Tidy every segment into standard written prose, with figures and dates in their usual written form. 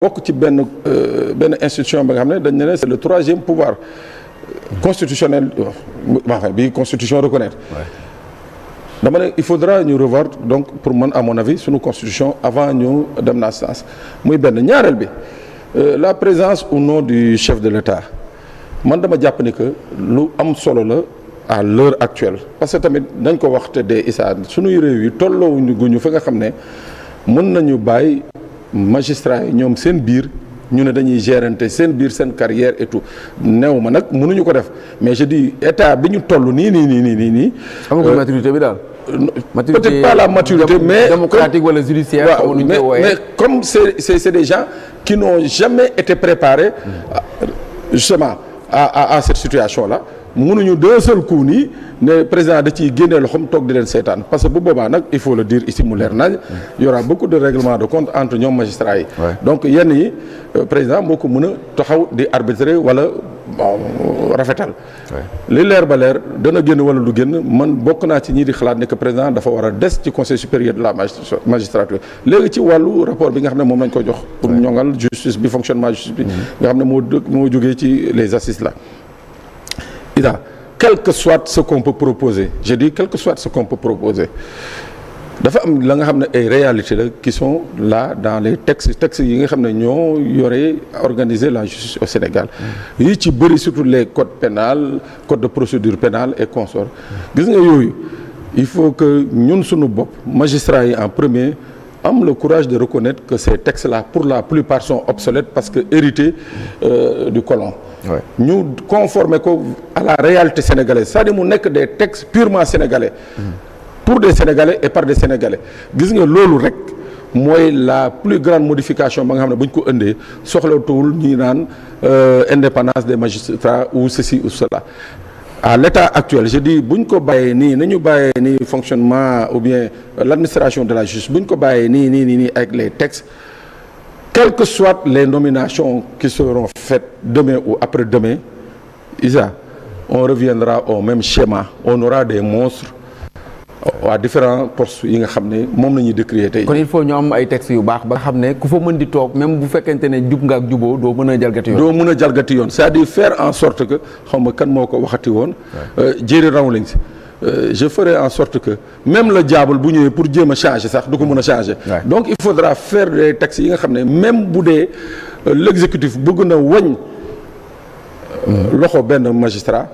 bokk ci benn institution ba nga xam ne dañ ne c'est le troisième pouvoir constitutionnel enfin bi constitution reconnaître dama ne il faudra ñu revoir donc pour man à mon avis suñu constitution avant ñu dem na sens muy benn ñaareel bi la présence ou non du chef de l'État man dama jàpp ni que lu am solo la à l'heure actuelle parce que tamit dañ ko wax te de Issa suñuy réew yi tolloowuñu guñu fa nga xam ne mën nañu bàyyi magistrats yi ñoom seen biir ñu ne dañuy gérante seen biir seen carrière et tout néew ma nag mënuñu ko def mais je dis état bi ñu toll nii. amagul maturité bi daal. peut-être pas la maturité mais démocratique wala judiciaire. waaw mais comme c'est des gens qui n'ont jamais été préparés justement à cette situation là. mënuñu d'un seul coup nii ne président da ciy génne loxoom toog di leen seetaan parce que bu boobaa nag il faut le dire ici mu leer nañ y aura beaucoup de règlements de compte entre ñoom magistrats yi. donc yenn yi président moo ko mën a taxaw di arbitrer wala rafetal. li leer ba leer dana génn wala du génn man bokk naa ci ñii di xalaat ne que président dafa war a des ci conseil supérieur de la magistrature léegi ci wàllu rapport bi nga xam ne moom lañ ko jox. pour ñoŋal justice bi fonctionnement justice bi. nga xam ne moo jógee ci les assises là. quel que soit ce qu'on peut proposer je dis quel que soit ce qu'on peut proposer dafa am la nga xam ne ay réalités la qui sont là dans les textes yi nga xam ne ñoo yore organiser la justice au Sénégal yi ci bëri surtout les codes pénals code de procédure pénale et consorts gis nga yooyu il faut que ñun suñu bopp magistrats yi en premier am le courage de reconnaître que ces textes-là pour la plupart sont obsolètes parce que hérités du colon ñu conformer ko à la réalité sénégalaise c'est-à-dire mu nekk des textes purement sénégalais pour des Sénégalais et par des Sénégalais gis nga loolu rek mooy la plus grande modification ba nga xam ne bu ñu ko indee soxlatuwul ñi naan indépendance des magistrats ou ceci ou cela à l'état actuel je dis bu ñu ko bàyyee nii nañu bàyyee nii fonctionnement ou bien l'administration de la justice bu ñu ko bàyyee nii avec les textes quelles que soient les nominations qui seront faites demain ou après-demain Isa on reviendra au même schéma on aura des monstres à différents postes yi nga xam ne moom la ñuy décrier tey. kon il faut ñu am ay textes yu baax ba nga xam ne ku fa mën di toog même bu fekkente ne jub nga ak juboo doo mën a jalgati yoon. doo mën a jalgati yoon c'est-à-dire faire en sorte que xaw ma kan moo ko waxati woon. Jerry Rawlings je ferai en sorte que même le diable bu ñëwee pour jéem a changer sax du ko mën a changer. donc il faudra faire des textes yi nga xam ne même bu dee l'exécutif bëgg na wañ loxo benn magistrat.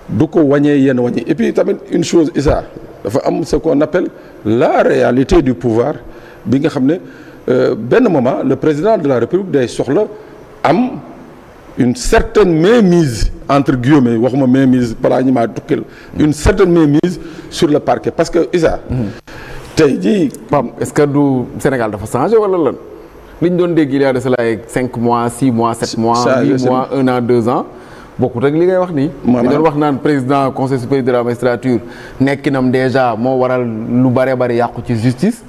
du ko wàññee yenn wàññi et puis tamit une chose Issa dafa am ce qu'on appelle la réalité du pouvoir bi nga xam ne benn moment le président de la République day soxla am une certaine mainmise entre guillemets waxuma mainmise balaa ñu maa tukkil une certaine mainmise sur le parquet parce que Issa tey jii est-ce que du Sénégal dafa changé wala lan li ñu doon dégg il y a de cela 5 mois 6 mois 7 mois 8 mois 1 an 2 ans bokkut ak li ngay wax nii. li doon wax naan président conseil supérieur de la magistrature nekkinam déjà moo waral lu bare yàqu ci justice.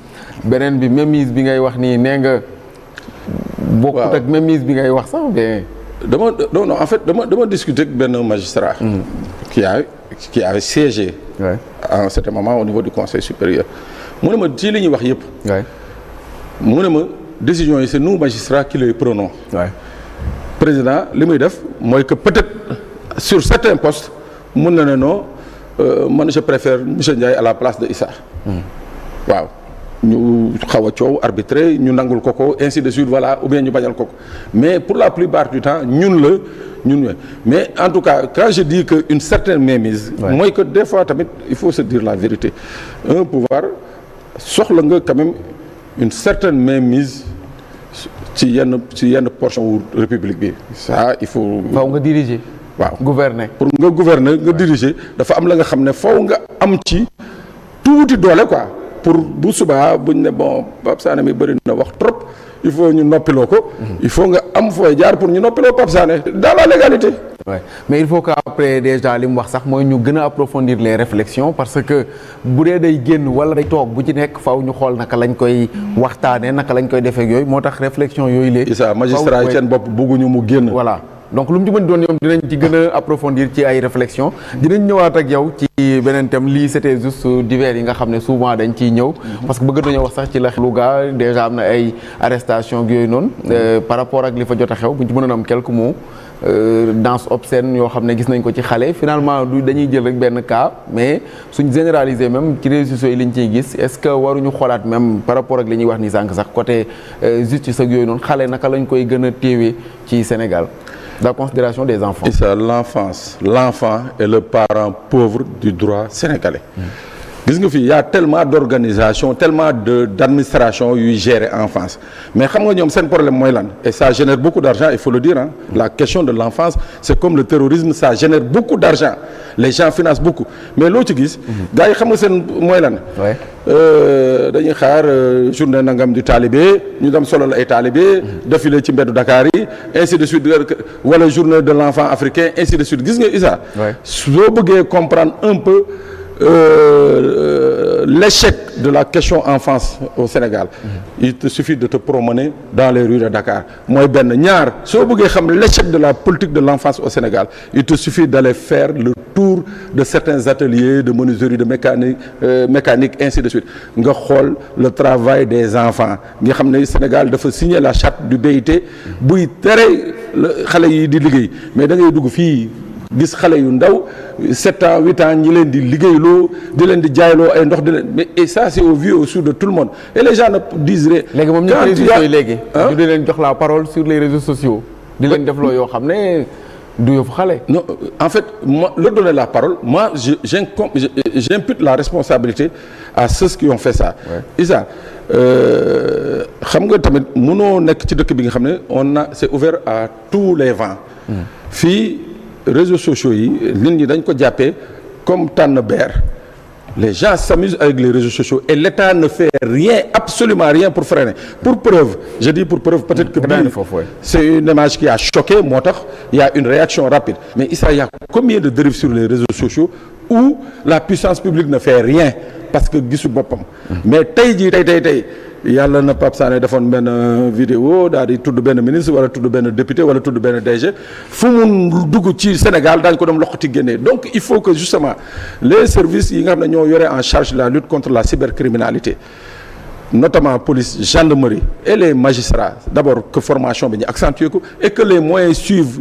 beneen bi mainmise bi ngay wax nii nee nga. bokkut ak mainmise bi ngay wax sax mais. non en fait dama discuter ak benn magistrat. qui a siégé. à un certain moment au niveau du conseil supérieur. mu ne ma ci li ñuy wax yëpp. mu ne ma décision yi c'est nous magistrats qui les prenons. président li muy def mooy que peut-être sur certains postes mun na ne non man je préfère monsieur Ndiaye à la place de Issa. waaw ñu xaw a coow arbitrer ñu nangul ko ainsi de suite voilà ou bien ñu bañal ko mais pour la plupart du temps ñun mais en tout cas quand je dis que une certaine mainmise. mooy que des fois tamit il faut se dire la vérité un pouvoir soxla nga quand même une certaine mainmise. ci yenn portion wu république bi ça il faut. faw nga diriger. waaw gouverner. pour nga gouverner nga diriger dafa am la nga xam ne faw nga am ci tuuti doole quoi pour bu subaa buñ ne bon Pape Sané mi bëri na wax trop il faut ñu noppiloo ko. il faut nga am fooy jaar pour ñu noppiloo Pape Sané dans la légalité. Ouais. Mais il faut qu'après déjà li mu wax sax mooy ñu gën a approfondir les réflexions parce que bu dee day génn wala day toog bu ci nekk faw ñu xool naka lañ koy waxtaanee naka lañ koy defee yooyu moo tax réflexion yooyu léegi. Issa magistrat yi seen bopp bëgguñu mu génn. voilà donc lu mu ci mën doon ñoom dinañ ci gën a approfondir ci ay réflexion dinañ ñëwaat ak yow ci beneen thème lii c'était juste divers yi nga xam ne souvent dañ ciy ñëw parce que bëgg nañoo wax sax ci la Louga déjà am na ay arrestation yooyu noonu par rapport ak li fa jot a xew bu ñu ci mënoon am quelques mots danse obscène yoo xam ne gis nañ ko ci xale finalement du dañuy jël rek benn cas mais suñ généraliser même ci réseaux sociaux yi liñ ciy gis est-ce que waruñu xoolaat même par rapport ak li ñuy wax ni sànq sax côté justice ak yooyu noonu xale naka lañ koy gën a téewee ci Sénégal la considération des enfants. C'est l'enfant est le parent pauvre du droit sénégalais. gis nga fi y a tellement d'organisation tellement d'administration yuy gérer enfance mais xam nga ñoom seen problème mooy lan et ça génère beaucoup d'argent il faut le dire la question de l'enfance c'est comme le terrorisme ça génère beaucoup d'argent les gens financent beaucoup mais loo ci gis gars yi xam nga seen mooy lan dañuy xaar journée nangam du talibé ñu dem solo la ay talibé défilé ci mbeddu Dakar yi ainsi de suite wala journée de l'enfant africain ainsi de suite gis nga Issa soo bëggee comprendre un peu l'échec de la question enfance au Sénégal il te suffit de te promener dans les rues de Dakar mooy benn ñaar soo bëggee xam l'échec de la politique de l'enfance au Sénégal il te suffit d'aller faire le tour de certains ateliers de menuiserie de mécanique ainsi de suite nga xool le travail des enfants nga xam ne Sénégal dafa signer la charte du BIT buy tere xale yi di liggéey mais da ngay dugg fii gis xale yu ndaw 7 ans 8 ans ñi leen di liggéeyloo di leen di jaayloo ay ndox di leen mais et ça c'est au vu au su de tout le monde et les gens ne disent rien. léegi moom ñu léegi ñu di leen jox la parole sur les réseaux sociaux. di leen def loo yoo xam ne du yëfu xale. non en fait moi leur donner la parole moi j'impute la responsabilité à ceux qui ont fait ça. Isa xam nga tamit mënoo nekk ci dëkk bi nga xam ne c'est ouvert à tous les vents. fii. réseaux sociaux yi nit ñi dañ ko jàppee comme tànn beer les gens s'amusent avec les réseaux sociaux et l'État ne fait rien absolument rien pour freiner pour preuve je dis pour preuve peut-être que c'est une image qui a choqué moo tax il y a une réaction rapide mais il y a combien de dérives sur les réseaux sociaux où la puissance publique ne fait rien parce que gisu boppam mais tey jii tey yàlla na Pape Sané defoon benn vidéo daal di tudd benn ministre wala tudd benn député wala tudd benn DG fu mu dugg ci Sénégal daañu ko dem loxoti génnee donc il faut que justement les services yi nga xam ne ñoo yore en charge la lutte contre la cybercriminalité notamment police gendarmerie et les magistrats d'abord que formation bi ñu accentuer ko et que les moyens suivent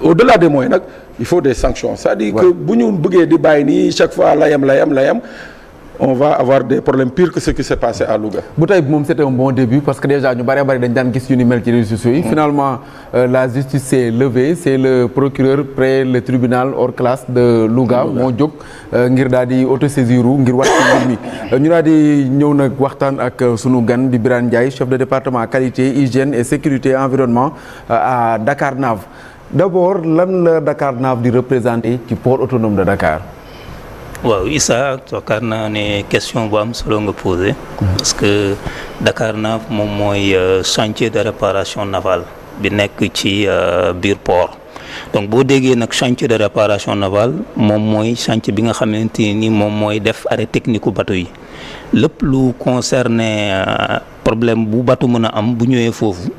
au-delà des moyens nag il faut des sanctions c'est-à-dire que bu ñu bëggee di bàyyi nii chaque fois layam on va avoir des problèmes pires que ce qui s'est passé à Louga. bu tey moom c'était un bon début parce que déjà ñu bari dañ daan gis yu ni mel ci réseaux sociaux yi. Finalement la justice s'est levée c'est le procureur près le tribunal hors classe de Louga moo jóg ngir daal di autosaisir ngir wax ci mbir mi ñu daal di ñëw nag waxtaan ak sunu gan di Birane Ndiaye chef de département qualité hygiène et sécurité environnement à Dakarnave d'abord lan la Dakarnave di représenter ci port autonome de Dakar. waaw Issa yaakaar naa ne question bu am solo nga posé parce que Dakarnave moom mooy chantier de réparation navale bi nekk ci biir port donc boo déggee nag chantier de réparation navale moom mooy chantier bi nga xamante ni moom mooy def arrêt technique u bateau yi lépp lu concerné problème bu bateau mën a am bu ñëwee foofu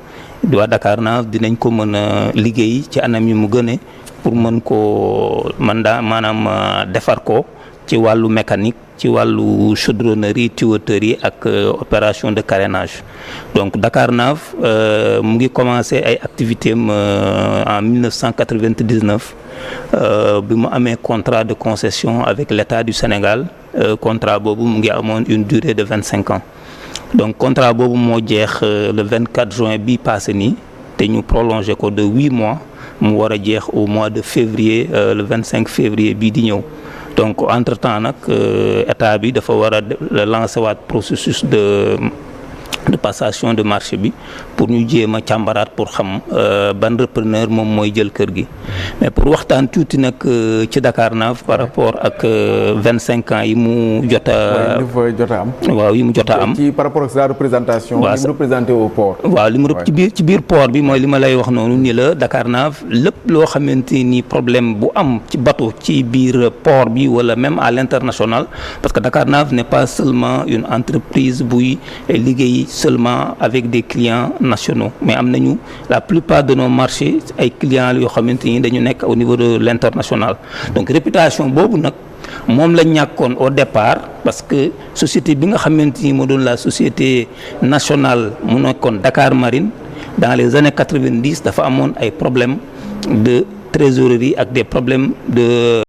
waa Dakarnave dinañ ko mën a liggéey ci anam yi mu gëne pour mën koo maanaam defar ko ci wàllu mécanique ci wàllu chaudronnerie tuyauterie ak opération de carénage donc Dakarnave mu ngi commencé ay activités en 1999 bi mu amee contrat de concession avec l'État du Sénégal contrat boobu mu ngi amoon une durée de 25 ans donc contrat boobu moo jeex le 24 juin bi passé nii te ñu prolongé ko de 8 mois mu war a jeex au mois de février le 25 février bii di ñëw donc entre temps nag état bi dafa war a lancer waat processus de passation de marché bi pour ñu jéem a càmbaraat pour xam ban repreneur moom mooy jël kër gi mais pour waxtaan tuuti nag ci Dakarnave par rapport ak 25 ans yi mu jot a am. waaw yi mu jot a am. ci par rapport ak sa représentation. waaw li mu représenté au port. waaw li mu ci biir port bi mooy li ma lay wax noonu ni la Dakarnave lépp loo xamante ni problème bu am ci bateau ci biir port bi wala même à l'international parce que Dakarnave n'est pas seulement une entreprise buy liggéey liggéey seulement avec des clients nationaux mais am nañu la plupart de nos marchés ay clients yoo xamante ni dañu nekk au niveau de l'international donc réputation boobu nag moom la ñàkkoon au départ parce que société bi nga xamante ni moo doon la société nationale mu nekkoon Dakar Marine dans les années 90 dafa amoon ay problèmes de trésorerie ak des problèmes de